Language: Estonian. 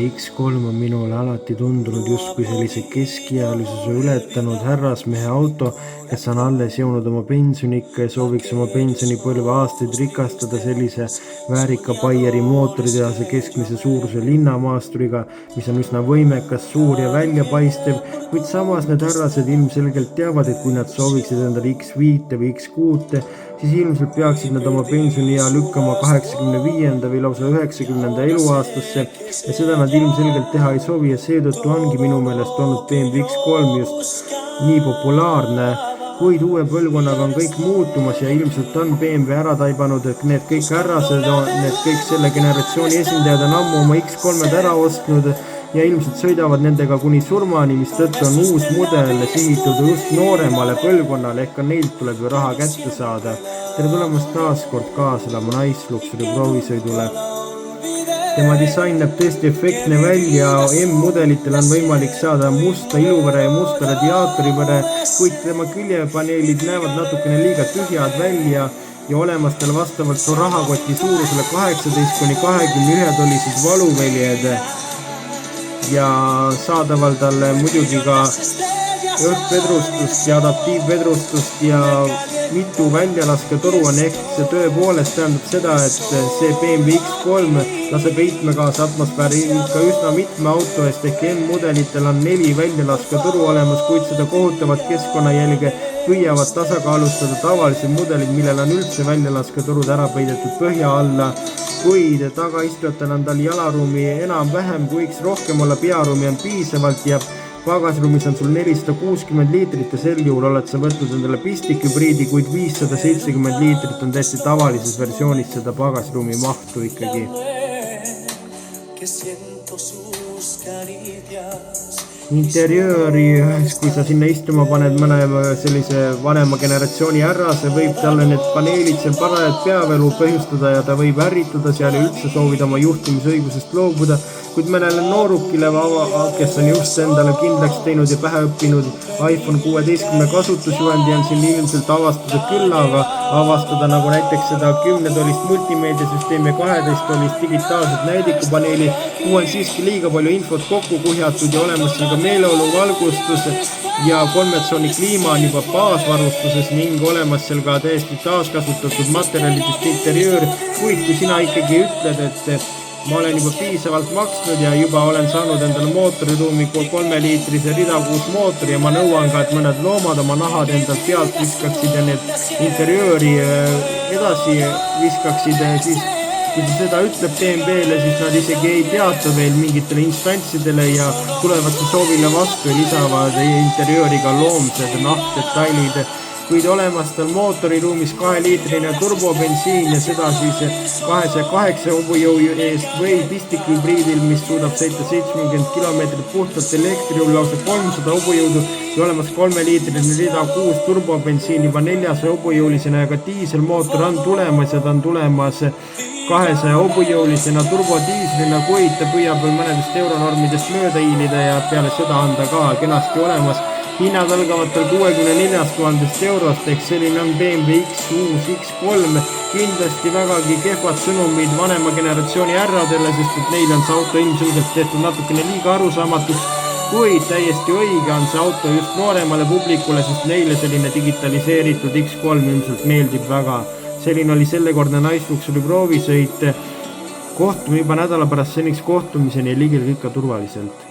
X3 on minule alati tundunud justkui sellise keskiealisuse ületanud härrasmehe auto, kes on alles jõudnud oma pensionikka ja sooviks oma pensionipõlve aastaid rikastada sellise väärika Baieri mootoritehase keskmise suuruse linnamaasturiga, mis on üsna võimekas, suur ja väljapaistev, kuid samas need härrased ilmselgelt teavad, et kui nad sooviksid endale X5 või X6, siis ilmselt peaksid nad oma pensioniea lükkama 85. või lausa 90. eluaastasse ja seda nad ilmselgelt teha ei soovi ja seetõttu ongi minu meelest olnud BMW X3 just nii populaarne, kuid uue põlvkonnaga on kõik muutumas ja ilmselt on BMW ära taibanud, et need kõik härrased, need kõik selle generatsiooni esindajad on ammu oma X3-d ära ostnud ja ilmselt sõidavad nendega kuni surmani, mis tõttu on uus mudel sihitud just nooremale põlvkonnale, ehk ka neilt tuleb ju raha kätte saada. Tere tulemast taas kord kaaselama Nice-Luxury proovisõidule. Tema disain näeb tõesti efektne välja, M-mudelitel on võimalik saada musta iluvere ja musta radiaatorivere, kuid tema küljepaneelid näevad natukene liiga tühjad välja ja olemastel vastavalt rahakoti suurusele 18–21 tollised valuväljed ja saadaval talle muidugi ka õhkvedrustust ja adaptiivvedrustust ja mitu väljalasketoru on, ehk see tõepoolest tähendab seda, et see BMW X3 laseb heitmegaasa atmosfääri ikka üsna mitme auto eest, ehk M-mudelitel on 4 väljalasketoru olemas, kuid seda kohutavat keskkonnajälge püüavad tasakaalustada tavalised mudelid, millel on üldse väljalasketorud ära peidetud põhja alla, kuid tagaistujatel on tal jalaruumi enam-vähem, kuiks rohkem olla, pearuumi on piisavalt ja pagasruumis on sul 460 liitrit ja sel juhul oled sa võtnud endale pistikhübriidi, kuid 570 liitrit on täiesti tavalises versioonis seda pagasruumi mahtu ikkagi. Interiööri, kui sa sinna istuma paned mõne sellise vanema generatsiooni härrase, võib talle need paneelid seal parajalt peavelu põhjustada ja ta võib ärrituda seal ja üldse soovida oma juhtimisõigusest loobuda, kuid mõnele noorukile, kes on just endale kindlaks teinud ja pähe õppinud iPhone 16 kasutusjuhendi on siin ilmselt avastada küll, aga avastada nagu näiteks seda 10-tollist multimeediasüsteemi ja 12-tollist digitaalset näidikupaneeli, kuhu on siiski liiga palju infot kokku kuhjatud ja olemas seal ka meeleolu valgustus ja 3-tsooni kliima on juba baasvarustuses ning olemas seal ka täiesti taaskasutatud materjalidest interjöör, kuid kui sina ikkagi ütled, et ma olen juba piisavalt maksnud ja juba olen saanud endale mootoriruumi 3-liitrise ridakuus mootori ja ma nõuan ka, et mõned loomad oma nahad endalt pealt viskaksid ja need interjööri edasi viskaksid, siis kui sa seda ütleb BMW-le, siis nad isegi ei teata veel mingitele instantsidele ja tulevad su soovile vastu ja lisavad interjööriga loomsed nahkdetailid, kuid olemas tal mootoriruumis 2-liitrine turbobensiin ja seda siis 208 hobujõu eest või pistikhübriidil, mis suudab sõita 70 km puhtalt elektriul lausa 300 hobujõudu ja olemas 3-liitrine rida 6 turbobensiin juba 400 hobujõulisena ja ka diiselmootor on tulemas ja ta on tulemas 200 hobujõulisena turbodiislina, kuid ta püüab mõnedest euronormidest mööda hiilida ja peale seda on ta ka kenasti olemas. Hinnad algavad tal 64 000 eurost, ehk selline on BMW uus X3. Kindlasti vägagi kehvad sõnumid vanema generatsiooni härradele, sest et neil on see auto ilmselgelt tehtud natukene liiga arusaamatuks, kuid täiesti õige on see auto just nooremale publikule, sest neile selline digitaliseeritud X3 ilmselt meeldib väga. Selline oli sellekordne Nice-Luxury proovisõit. Kohtume juba nädala pärast, seniks kohtumiseni ja ligil kõik ka turvaliselt.